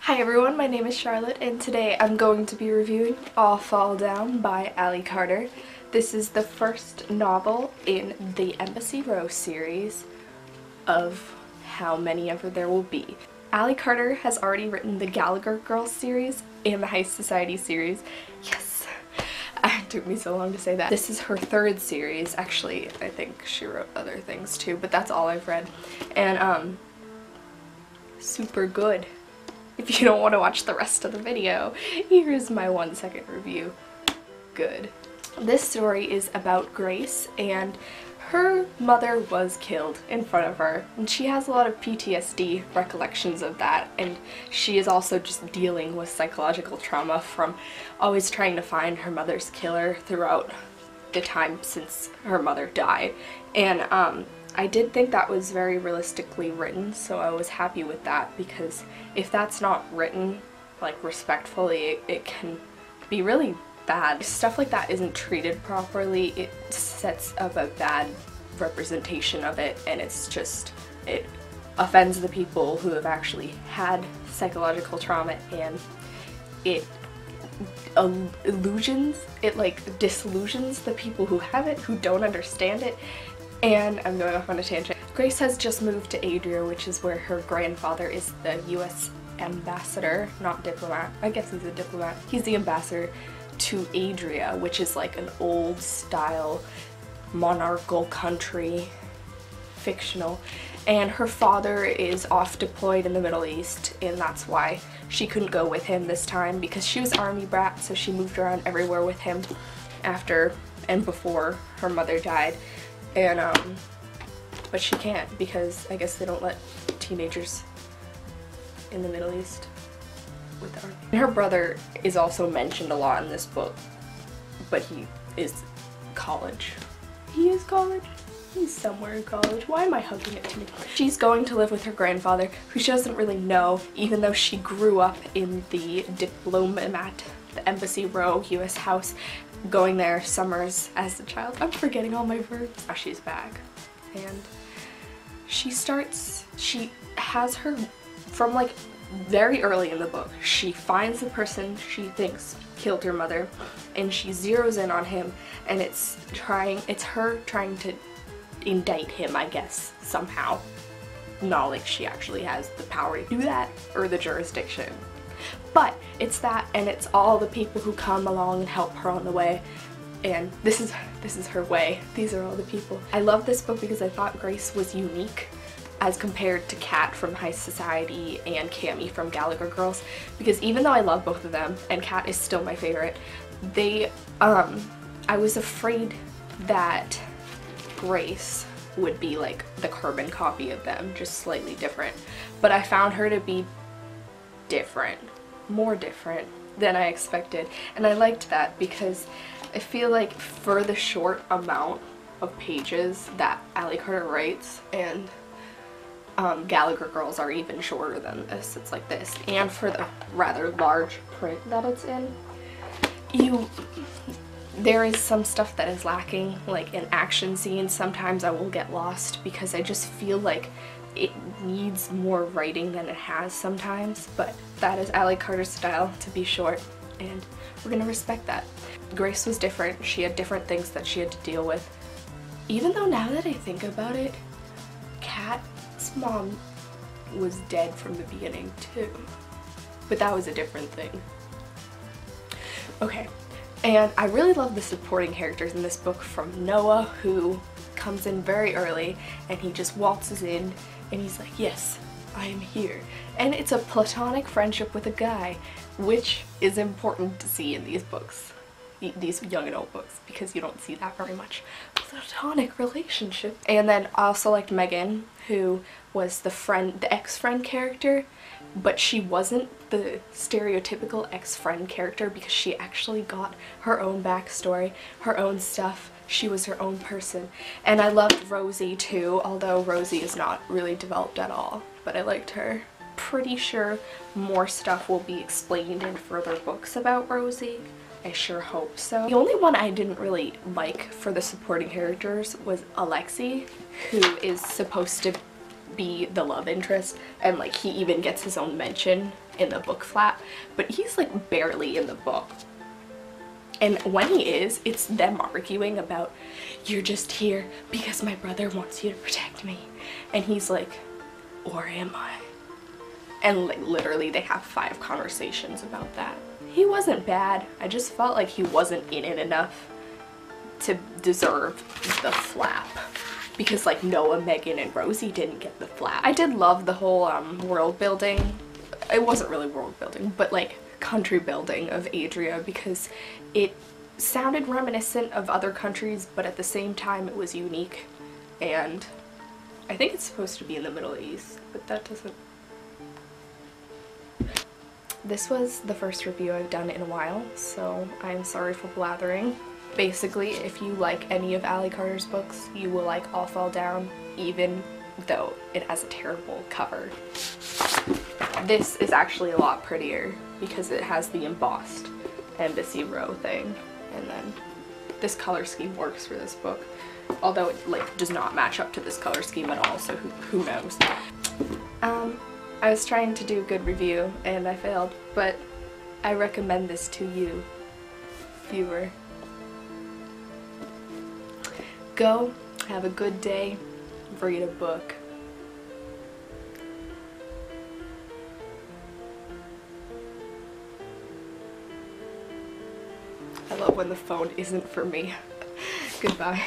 Hi everyone, my name is Charlotte and today I'm going to be reviewing All Fall Down by Ali Carter. This is the first novel in the Embassy Row series of how many ever there will be. Ali Carter has already written the Gallagher Girls series and the Heist Society series. Yes! It took me so long to say that. This is her third series. Actually, I think she wrote other things too, but that's all I've read. And super good. If you don't want to watch the rest of the video, here's my 1-second review. Good. This story is about Grace, and her mother was killed in front of her, and she has a lot of PTSD recollections of that, and she is also just dealing with psychological trauma from always trying to find her mother's killer throughout the time since her mother died. And I did think that was very realistically written, so I was happy with that, because if that's not written like respectfully, it can be really bad. If stuff like that isn't treated properly, it sets up a bad representation of it, and it offends the people who have actually had psychological trauma, and it disillusions the people who have it, who don't understand it. And I'm going off on a tangent. Grace has just moved to Adria, which is where her grandfather is the US ambassador, not diplomat. I guess he's a diplomat. He's the ambassador to Adria, which is like an old style monarchical country, fictional. And her father is off deployed in the Middle East, and that's why she couldn't go with him this time, because she was army brat, so she moved around everywhere with him after and before her mother died. And but she can't, because I guess they don't let teenagers in the Middle East with the army. And her brother is also mentioned a lot in this book, but he is college. He is college? He's somewhere in college. Why am I hugging it to me? She's going to live with her grandfather, who she doesn't really know, even though she grew up in the diplomat, the Embassy Row US house, going there summers as a child. I'm forgetting all my verbs. Now she's back, and she has her, from like very early in the book, she finds the person she thinks killed her mother, and she zeroes in on him, and it's her trying to indict him, I guess, somehow. Not like she actually has the power to do that, or the jurisdiction. But it's that, and it's all the people who come along and help her on the way, and this is her way. These are all the people. I love this book because I thought Grace was unique as compared to Kat from Heist Society and Cammie from Gallagher Girls, because even though I love both of them, and Kat is still my favorite, I was afraid that Grace would be like the carbon copy of them, just slightly different, but I found her to be different, more different than I expected, and I liked that, because I feel like for the short amount of pages that Ali Carter writes, and Gallagher Girls are even shorter than this, it's like this, and for the rather large print that it's in, there is some stuff that is lacking, like in action scenes. Sometimes I will get lost because I just feel like it needs more writing than it has sometimes, but that is Ali Carter's style, to be short, and we're gonna respect that. Grace was different. She had different things that she had to deal with. Even though now that I think about it, Kat's mom was dead from the beginning too, but that was a different thing. Okay. And I really love the supporting characters in this book, from Noah, who comes in very early and he just waltzes in and he's like, yes, I am here. And it's a platonic friendship with a guy, which is important to see in these books, these young adult books, because you don't see that very much. Platonic relationship. And then I also liked Megan, who was the ex-friend character, but she wasn't the stereotypical ex-friend character, because she actually got her own backstory, her own stuff. She was her own person. And I loved Rosie too, although Rosie is not really developed at all, but I liked her. Pretty sure more stuff will be explained in further books about Rosie. I sure hope so. The only one I didn't really like for the supporting characters was Alexei, who is supposed to be the love interest, and like he even gets his own mention in the book flap, but he's like barely in the book. And when he is, it's them arguing about, you're just here because my brother wants you to protect me. And he's like, or am I? And like literally they have 5 conversations about that. He wasn't bad, I just felt like he wasn't in it enough to deserve the flap. Because like Noah, Megan, and Rosie didn't get the flap. I did love the whole world building. It wasn't really world building, but like country building of Adria, because it sounded reminiscent of other countries, but at the same time it was unique. And I think it's supposed to be in the Middle East, but that doesn't... This was the first review I've done in a while, so I'm sorry for blathering. Basically, if you like any of Ali Carter's books, you will like All Fall Down, even though it has a terrible cover. This is actually a lot prettier because it has the embossed embassy row thing, and then this color scheme works for this book, although it like does not match up to this color scheme at all, so who knows. I was trying to do a good review and I failed, but I recommend this to you, viewer. Go, have a good day, read a book. I love when the phone isn't for me. Goodbye.